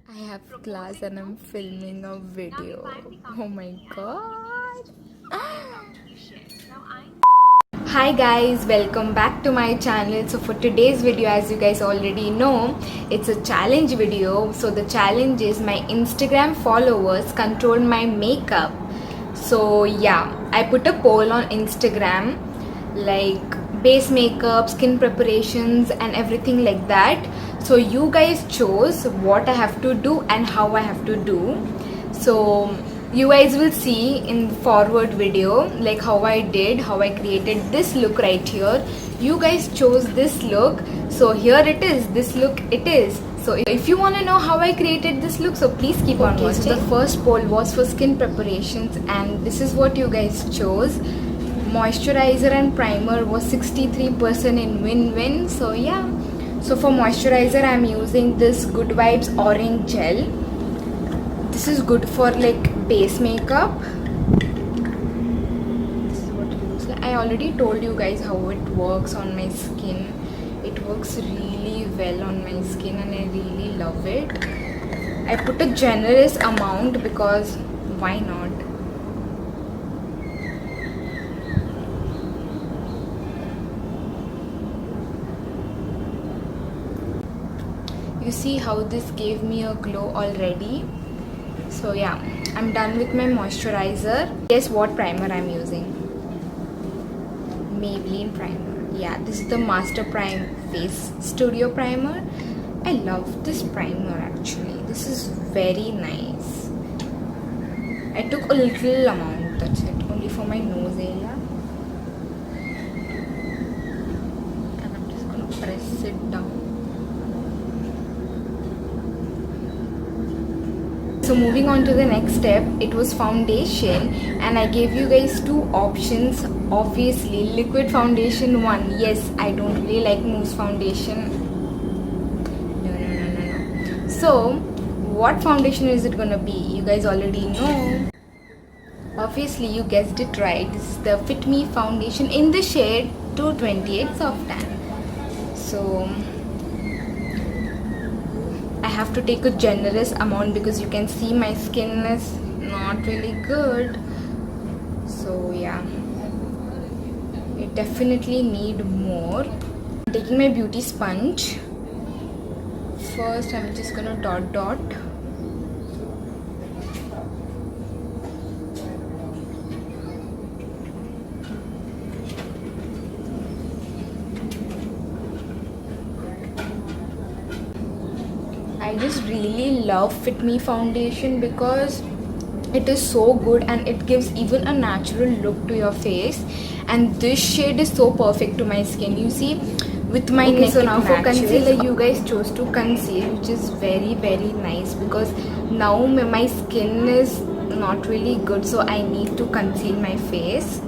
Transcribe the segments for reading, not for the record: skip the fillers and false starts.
I have class and I'm filming a video. Oh my god. Hi guys, welcome back to my channel. So for today's video, as you guys already know, it's a challenge video. So the challenge is my Instagram followers control my makeup. So yeah, I put a poll on Instagram like base makeup, skin preparations and everything like that. So you guys chose what I have to do and how I have to do. So you guys will see in forward video like how I created this look right here. You guys chose this look, so here it is, this look it is. So if you want to know how I created this look, so please keep on watching. So the first poll was for skin preparations and this is what you guys chose. Moisturizer and primer was 63% in win-win. So yeah, so for moisturizer I'm using this Good Vibes Orange Gel. This is good for like base makeup. This is what it looks like. I already told you guys how it works on my skin. It works really well on my skin and I really love it. I put a generous amount because why not? You see how this gave me a glow already. So yeah, I'm done with my moisturizer. Guess what primer I'm using? Maybelline primer. Yeah, this is the Master Prime Face Studio primer. I love this primer actually. This is very nice. I took a little amount, that's it, only for my nose area. And I'm just gonna press it down. So moving on to the next step, it was foundation and I gave you guys two options. Obviously liquid foundation one. Yes, I don't really like mousse foundation. No. So what foundation is it gonna be? You guys already know. Obviously you guessed it right. This is the Fit Me foundation in the shade 228 Soft Tan. So I have to take a generous amount because you can see my skin is not really good. So yeah, I definitely need more. I'm taking my beauty sponge. First I'm just gonna dot. I just really love Fit Me foundation because it is so good and it gives even a natural look to your face, and this shade is so perfect to my skin. You see, with my neck. So now for concealer, you guys chose to conceal, which is very nice because now my skin is not really good, so I need to conceal my face.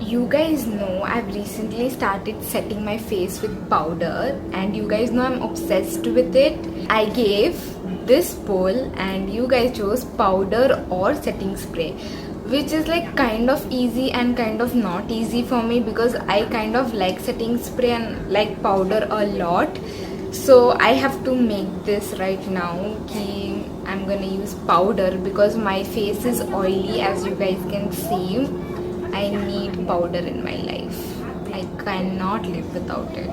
You guys know I've recently started setting my face with powder and you guys know I'm obsessed with it. I gave this poll and you guys chose powder or setting spray, which is like kind of easy and kind of not easy for me because I kind of like setting spray and like powder a lot. So I have to make this right now. I'm gonna use powder because my face is oily, as you guys can see. I need powder in my life. I cannot live without it.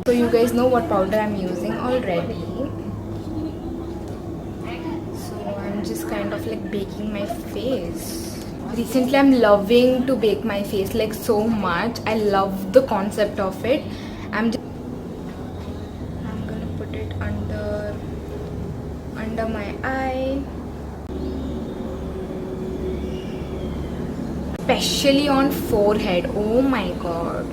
So you guys know what powder I'm using already. So I'm just kind of like baking my face. Recently I'm loving to bake my face like so much. I love the concept of it. I'm gonna put it under my eye. Especially on forehead. Oh my god.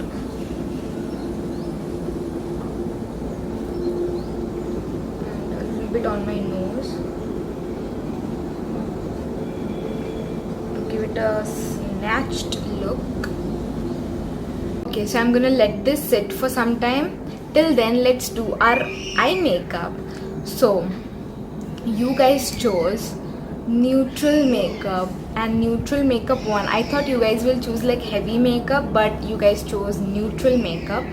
And a little bit on my nose to it a snatched look. Okay, so I'm gonna let this sit for some time. Till then, let's do our eye makeup. So you guys chose neutral makeup and neutral makeup one. I thought you guys will choose like heavy makeup, but you guys chose neutral makeup,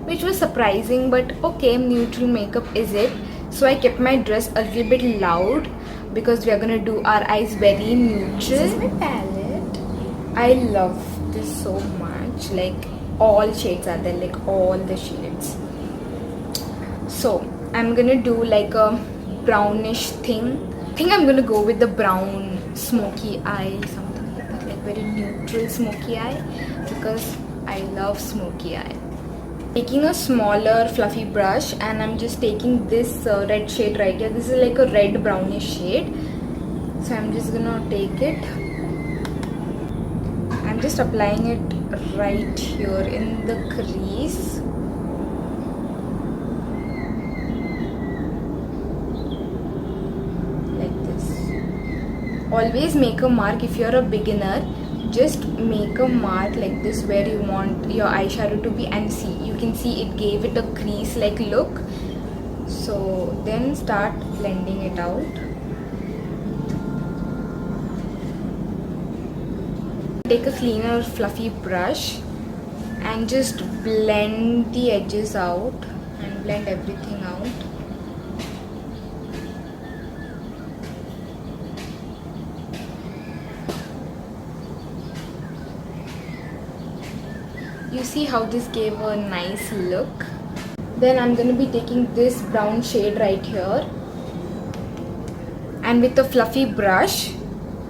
which was surprising, but okay, neutral makeup is it. So I kept my dress a little bit loud because we are gonna do our eyes very neutral. This is my palette. I love this so much, like all shades are there, like all the shades. So I'm gonna do like a brownish thing. I think I'm gonna go with the brown smoky eye, something like that, like very neutral smoky eye, because I love smoky eye. Taking a smaller fluffy brush, and I'm just taking this red shade right here. This is like a red brownish shade. So I'm just gonna take it. I'm just applying it right here in the crease. Always make a mark. If you're a beginner, just make a mark like this where you want your eyeshadow to be, and see, you can see it gave it a crease like look. So then start blending it out. Take a cleaner fluffy brush and just blend the edges out and blend everything out. You see how this gave a nice look. Then I'm going to be taking this brown shade right here, and with a fluffy brush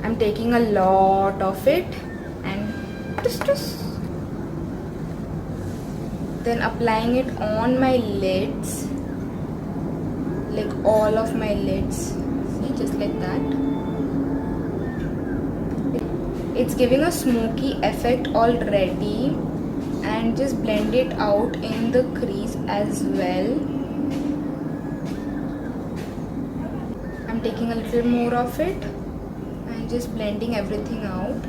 I'm taking a lot of it and then applying it on my lids, like all of my lids. See, just like that. It's giving a smoky effect already. And just blend it out in the crease as well. I'm taking a little more of it and just blending everything out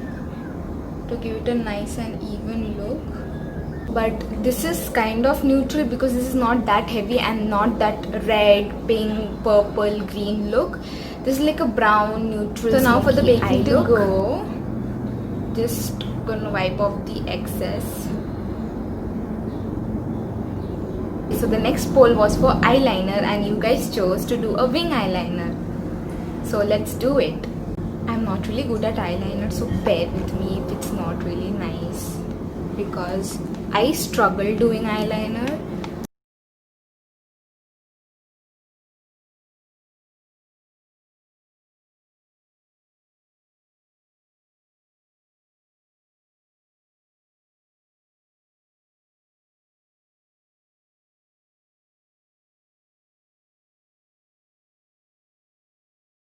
to give it a nice and even look. But this is kind of neutral because this is not that heavy and not that red, pink, purple, green look. This is like a brown neutral. So now for the baking to go, just gonna wipe off the excess. So the next poll was for eyeliner, and you guys chose to do a wing eyeliner. So let's do it. I'm not really good at eyeliner, so bear with me if it's not really nice, because I struggle doing eyeliner.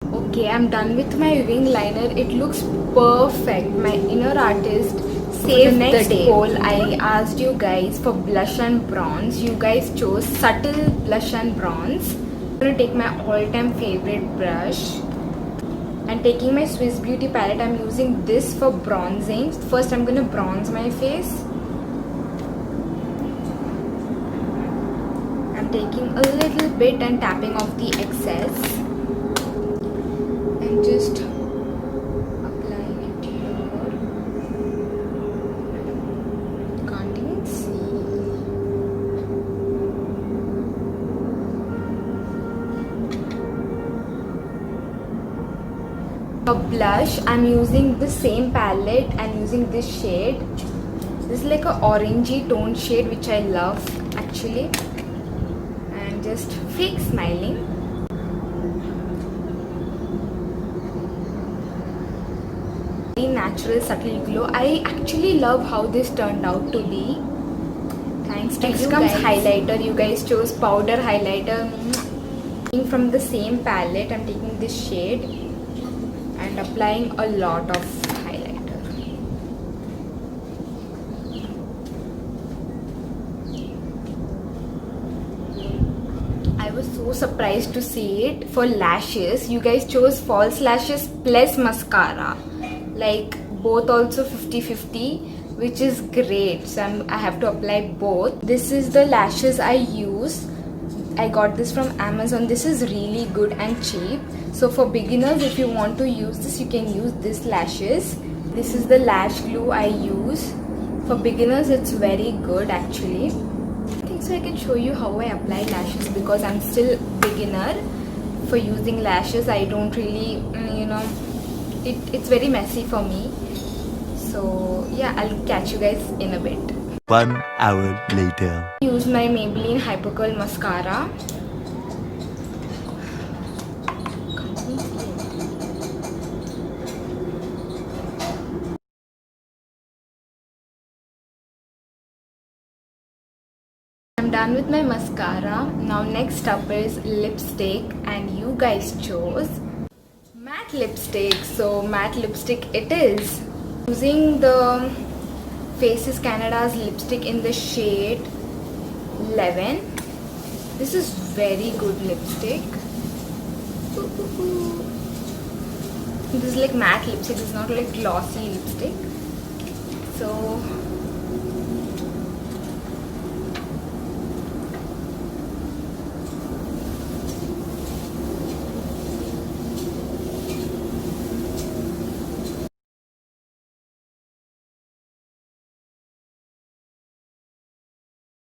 Okay, I'm done with my wing liner. It looks perfect. My inner artist saved the next poll. I asked you guys for blush and bronze. You guys chose subtle blush and bronze. I'm gonna take my all-time favorite brush and taking my Swiss Beauty palette. I'm using this for bronzing. First, I'm gonna bronze my face. I'm taking a little bit and tapping off the excess. And just applying it here. Can't even see. For blush, I'm using the same palette and using this shade. This is like a orangey toned shade which I love actually. And just fake smiling. Natural subtle glow. I actually love how this turned out to be. Thanks to you. Next comes highlighter. You guys chose powder highlighter. From the same palette, I'm taking this shade and applying a lot of highlighter. I was so surprised to see it. For lashes, you guys chose false lashes plus mascara. Like both also 50-50, which is great. So I have to apply both. This is the lashes I use. I got this from Amazon. This is really good and cheap. So for beginners, if you want to use this, you can use this lashes. This is the lash glue I use. For beginners, it's very good actually. I think so I can show you how I apply lashes because I'm still beginner for using lashes. I don't really, it's very messy for me. So yeah, I'll catch you guys in a bit. 1 hour later. Use my Maybelline Hyper Curl mascara. I'm done with my mascara. Now next up is lipstick, and you guys chose matte lipstick. So matte lipstick it is. Using the Faces Canada's lipstick in the shade 11. This is very good lipstick. This is like matte lipstick. This is not like glossy lipstick. So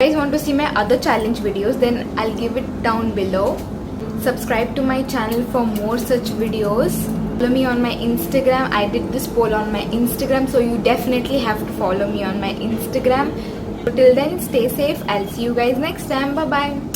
if you guys want to see my other challenge videos, then I'll give it down below. Subscribe to my channel for more such videos. Follow me on my Instagram. I did this poll on my Instagram, so you definitely have to follow me on my Instagram. So till then, stay safe. I'll see you guys next time. Bye bye.